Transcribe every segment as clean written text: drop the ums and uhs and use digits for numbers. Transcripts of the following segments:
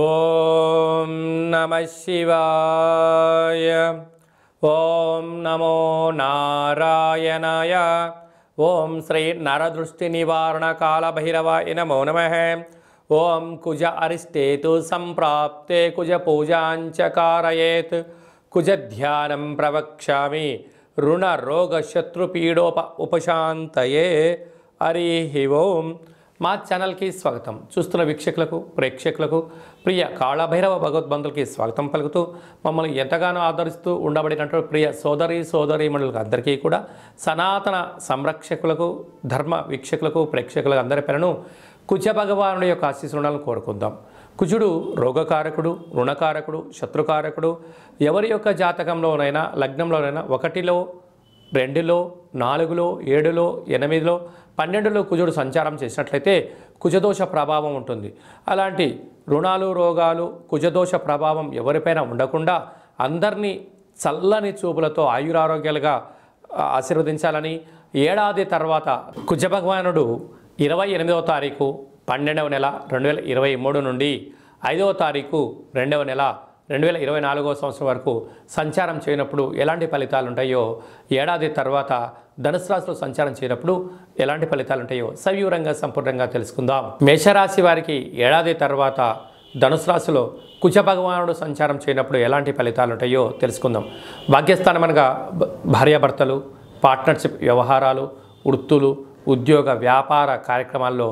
ఓం నమః శివాయ. ఓం నమో నారాయణాయ. ఓం శ్రీ నరదృష్టి నివారణ కాళభైరవాయ నమో నమః. ఓం కుజ అరిష్టేతు సంప్రాప్తే కుజ పూజాంచ కారయేత్. కుజ ధ్యానం ప్రవక్ష్యామి రుణ రోగ శత్రుపీడోప ఉపశాంతయే. హరి ఓం. మా ఛానల్కి స్వాగతం. చూస్తున్న వీక్షకులకు ప్రేక్షకులకు ప్రియ కాళభైరవ భగవద్బంధులకి స్వాగతం పలుకుతూ మమ్మల్ని ఎంతగానో ఆదరిస్తూ ఉండబడినటువంటి ప్రియ సోదరీమణులకు అందరికీ కూడా సనాతన సంరక్షకులకు ధర్మ వీక్షకులకు ప్రేక్షకులకు అందరి పేరును కుజ భగవానుడి యొక్క ఆశీస్సులను కోరుకుందాం. కుజుడు రోగకారకుడు, రుణకారకుడు, శత్రుకారకుడు. ఎవరి యొక్క జాతకంలోనైనా లగ్నంలోనైనా 1లో 2లో 4లో 7లో 8లో 12లో కుజుడు సంచారం చేసినట్లయితే కుజదోష ప్రభావం ఉంటుంది. అలాంటి రుణాలు రోగాలు కుజదోష ప్రభావం ఎవరిపైన ఉండకుండా అందరినీ చల్లని చూపులతో ఆయురారోగ్యాలుగా ఆశీర్వదించాలని ఏడాది తర్వాత కుజ భగవానుడు 28వ తారీఖు 12వ నెల 2023 నుండి 5వ తారీఖు 2వ నెల 2024వ సంవత్సరం వరకు సంచారం చేయనప్పుడు ఎలాంటి ఫలితాలు ఉంటాయో, ఏడాది తర్వాత ధనుసు రాశిలో సంచారం చేయనప్పుడు ఎలాంటి ఫలితాలు ఉంటాయో సవివరంగా సంపూర్ణంగా తెలుసుకుందాం. మేషరాశి వారికి ఏడాది తర్వాత ధనుసు రాశిలో కుజ భగవానుడు సంచారం చేయనప్పుడు ఎలాంటి ఫలితాలు ఉంటాయో తెలుసుకుందాం. భాగ్యస్థానం అనగా భార్యాభర్తలు, పార్ట్నర్షిప్ వ్యవహారాలు, వృత్తులు, ఉద్యోగ వ్యాపార కార్యక్రమాల్లో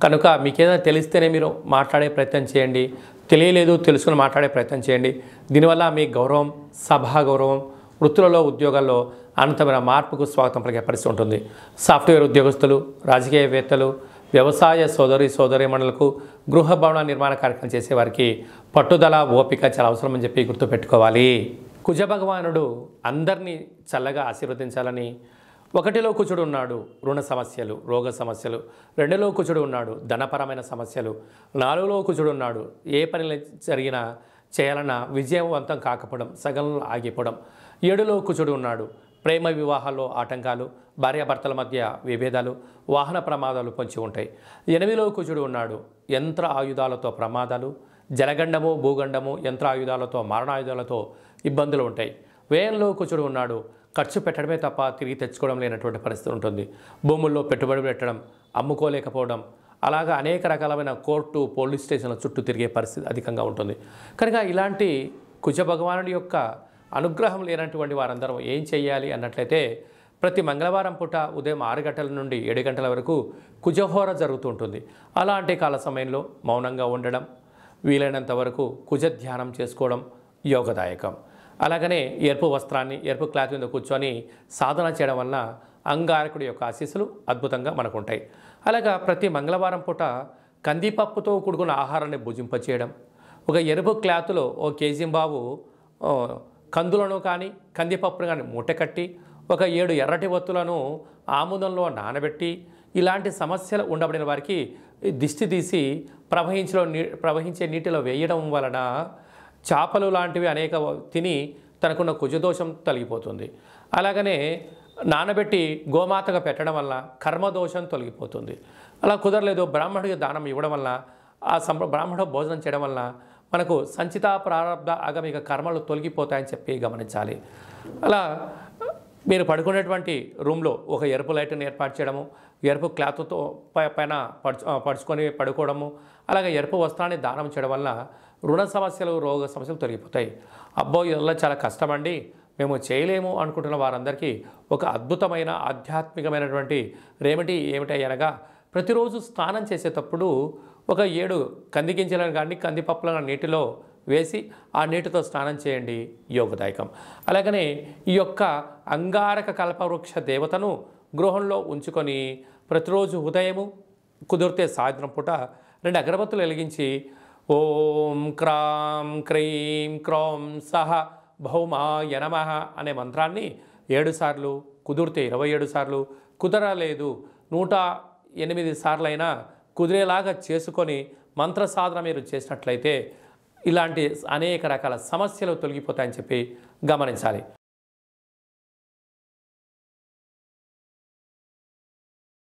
కనుక మీకేదైనా తెలిస్తేనే మీరు మాట్లాడే ప్రయత్నం చేయండి. తెలియలేదు తెలుసుకుని మాట్లాడే ప్రయత్నం చేయండి. దీనివల్ల మీ గౌరవం, సభా గౌరవం, వృత్తులలో ఉద్యోగాల్లో అనంతమైన మార్పుకు స్వాగతం పలికే పరిస్థితి ఉంటుంది. సాఫ్ట్వేర్ ఉద్యోగస్తులు, రాజకీయవేత్తలు, వ్యవసాయ సోదరీమణులకు, గృహ భవన నిర్మాణ కార్యక్రమం చేసేవారికి పట్టుదల ఓపిక చాలా అవసరమని చెప్పి గుర్తుపెట్టుకోవాలి. కుజ భగవానుడు అందరినీ చల్లగా ఆశీర్వదించాలని 1లో కుజుడు ఉన్నాడు రుణ సమస్యలు, రోగ సమస్యలు. 2లో కుజుడు ఉన్నాడు ధనపరమైన సమస్యలు. 4లో కుజుడు ఉన్నాడు ఏ పని జరిగినా చేయాలన్నా విజయవంతం కాకపోవడం, సగంలో ఆగిపోవడం. 7లో కుజుడు ఉన్నాడు ప్రేమ వివాహాల్లో ఆటంకాలు, భార్యాభర్తల మధ్య విభేదాలు, వాహన ప్రమాదాలు పొంచి ఉంటాయి. 8లో కుజుడు ఉన్నాడు యంత్ర ఆయుధాలతో ప్రమాదాలు, జలగండము భూగండము, యంత్ర ఆయుధాలతో మారణాయుధాలతో ఇబ్బందులు ఉంటాయి. వ్యయంలో కుజుడు ఉన్నాడు ఖర్చు పెట్టడమే తప్ప తిరిగి తెచ్చుకోవడం లేనటువంటి పరిస్థితి ఉంటుంది. భూముల్లో పెట్టుబడి పెట్టడం, అమ్ముకోలేకపోవడం, అలాగా అనేక రకాలమైన కోర్టు పోలీస్ స్టేషన్ల చుట్టూ తిరిగే పరిస్థితి అధికంగా ఉంటుంది. కనుక ఇలాంటి కుజ భగవానుడి యొక్క అనుగ్రహం లేనటువంటి వారందరం ఏం చేయాలి అన్నట్లయితే ప్రతి మంగళవారం పూట ఉదయం 6 గంటల నుండి 7 గంటల వరకు కుజహోర జరుగుతూ ఉంటుంది. అలాంటి కాల సమయంలో మౌనంగా ఉండడం, వీలైనంత వరకు కుజ ధ్యానం చేసుకోవడం యోగదాయకం. అలాగనే ఎరుపు వస్త్రాన్ని ఎరుపు క్లాత్ మీద కూర్చొని సాధన చేయడం వలన అంగారకుడి యొక్క ఆశీస్సులు అద్భుతంగా మనకు ఉంటాయి. అలాగా ప్రతి మంగళవారం పూట కందిపప్పుతో కూడుకున్న ఆహారాన్ని భుజింపచేయడం, ఒక ఎరుపు క్లాత్లో 1 కేజీ బాబు కందులను కానీ కందిపప్పును కానీ మూటకట్టి ఒక 7 ఎర్రటి ఒత్తులను ఆముదంలో నానబెట్టి ఇలాంటి సమస్యలు ఉండబడిన వారికి దిష్టి తీసి ప్రవహించే నీటిలో వేయడం వలన చేపలు లాంటివి అనేక తిని తనకున్న కుజదోషం తొలగిపోతుంది. అలాగనే నానబెట్టి గోమాతగా పెట్టడం వల్ల కర్మదోషం తొలగిపోతుంది. అలా కుదరలేదు బ్రాహ్మణుడికి దానం ఇవ్వడం వల్ల బ్రాహ్మణ భోజనం చేయడం వల్ల మనకు సంచిత ప్రారంభ ఆగమిక కర్మలు తొలగిపోతాయని చెప్పి గమనించాలి. అలా మీరు పడుకునేటువంటి రూమ్లో ఒక ఎరుపు లైట్ని ఏర్పాటు చేయడము, ఎరుపు క్లాత్తో పైన పడుచుకొని పడుకోవడము, అలాగే ఎరుపు వస్త్రాన్ని దానం చేయడం వల్ల రుణ సమస్యలు రోగ సమస్యలు తొలగిపోతాయి. అబ్బో ఇలా చాలా కష్టమండి మేము చేయలేము అనుకుంటున్న వారందరికీ ఒక అద్భుతమైన ఆధ్యాత్మికమైనటువంటి రెమెడీ ఏమిటి అనగా ప్రతిరోజు స్నానం చేసేటప్పుడు ఒక 7 కంది గింజలను కానీ కందిపప్పులను నీటిలో వేసి ఆ నీటితో స్నానం చేయండి, యోగదాయకం. అలాగనే ఈ యొక్క అంగారక కల్పవృక్ష దేవతను గృహంలో ఉంచుకొని ప్రతిరోజు ఉదయము కుదిరితే సాయంత్రం పూట 2 అగరబత్తులు వెలిగించి ఓం క్రాం క్రీం క్రోం సహ భౌమాయ నమః అనే మంత్రాన్ని 7 సార్లు, కుదిరితే 27 సార్లు, కుదరలేదు 108 సార్లైనా కుదిరేలాగా చేసుకొని మంత్ర సాధన మీరు చేసినట్లయితే ఇలాంటి అనేక రకాల సమస్యలు తొలగిపోతాయని చెప్పి గమనించాలి.